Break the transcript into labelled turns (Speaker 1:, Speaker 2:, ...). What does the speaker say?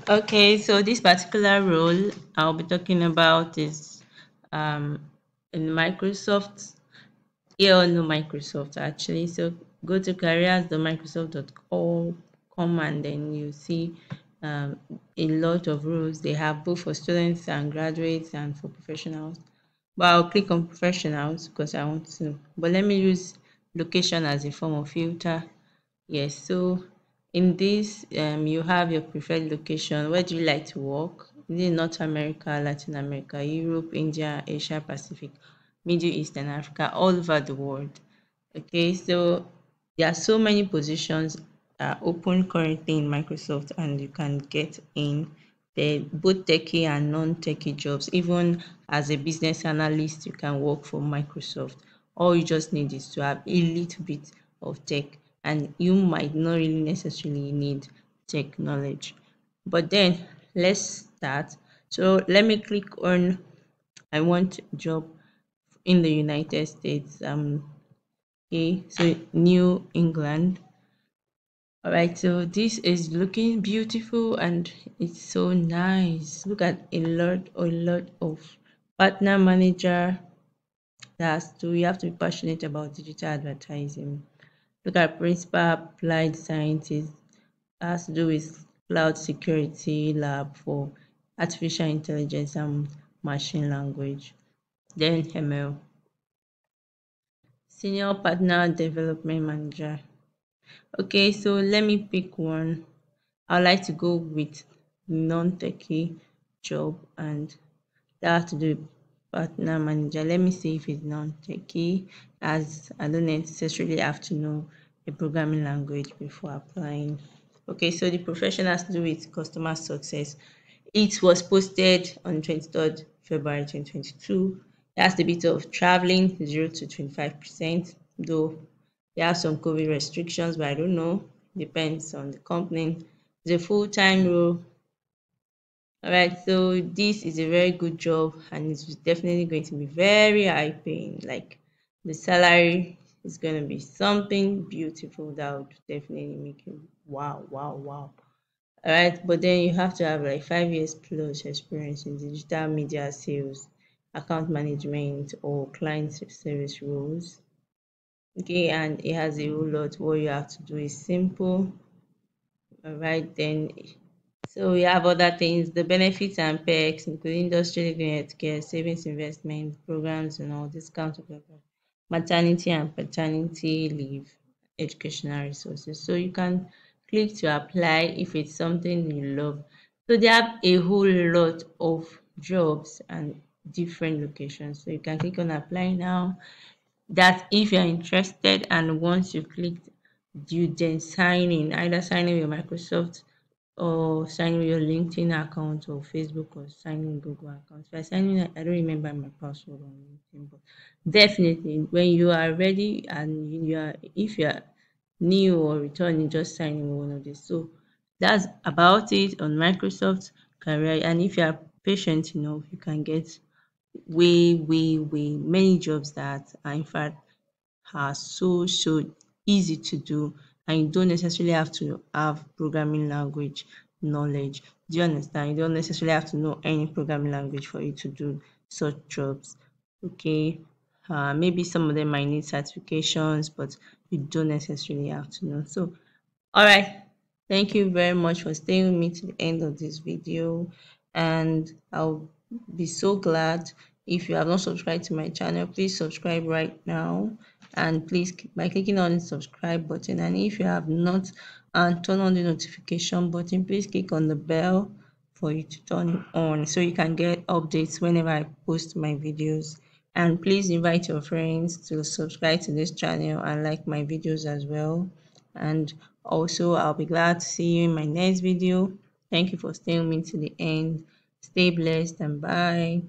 Speaker 1: Okay, so this particular role I'll be talking about is um, in Microsoft. Yeah, or no Microsoft actually. So go to careers.microsoft.com and then you see um, a lot of roles they have both for students and graduates and for professionals. But I'll click on professionals because I want to. But let me use location as a form of filter. Yes, so in this, you have your preferred location. Where do you like to work? Is it North America, Latin America, Europe, India, Asia Pacific, Middle East and Africa, all over the world? Okay, so there are so many positions open currently in Microsoft, and you can get in the both techie and non-techie jobs. Even as a business analyst, you can work for Microsoft. All you just need is to have a little bit of tech, and you might not really necessarily need tech knowledge. But then let's start. So let me click on I want job in the United States. Okay, so New England. All right, so this is looking beautiful and it's so nice. Look at a lot of partner manager. That's to you have to be passionate about digital advertising. Look at principal applied scientist. Has to do with cloud security lab for artificial intelligence and machine language. Then ML. Senior partner development manager. Okay, so let me pick one. I like to go with non-techie job, and that has to do with partner manager. Let me see if it's non-techie, as I don't necessarily have to know a programming language before applying. Okay, so the profession has to do with customer success. It was posted on 23rd February 2022. It has a bit of traveling, 0 to 25%, though there are some COVID restrictions, but I don't know. Depends on the company. It's a full-time role. All right, so this is a very good job and it's definitely going to be very high paying. Like the salary is going to be something beautiful that would definitely make you wow, wow, wow. All right, but then you have to have like 5 years plus experience in digital media sales, account management, or client service roles. Okay, and it has a whole lot. What you have to do is simple. All right, then. So we have other things, the benefits and perks, including industry leading healthcare, savings investment programs, and all discounts, blah, blah, maternity and paternity leave, educational resources. So you can click to apply if it's something you love. So they have a whole lot of jobs and different locations. So you can click on apply now. That if you're interested, and once you clicked, you then sign in, either sign in with Microsoft or sign in with your LinkedIn account or Facebook or sign in Google account. If I sign in, I don't remember my password on LinkedIn, but definitely when you are ready and you are if you are new or returning, just sign in with one of these. So that's about it on Microsoft career. And if you are patient enough, you can get way many jobs that are in fact are so easy to do, and you don't necessarily have to have programming language knowledge. Do you understand? You don't necessarily have to know any programming language for you to do such jobs. Okay. Maybe some of them might need certifications, but you don't necessarily have to know. So all right. Thank you very much for staying with me to the end of this video. And I'll be so glad if you have not subscribed to my channel, please subscribe right now. And please by clicking on the subscribe button. And if you have not and turn on the notification button, please click on the bell for you to turn it on so you can get updates whenever I post my videos. And please invite your friends to subscribe to this channel and like my videos as well. And also, I'll be glad to see you in my next video. Thank you for staying with me to the end. Stay blessed and bye.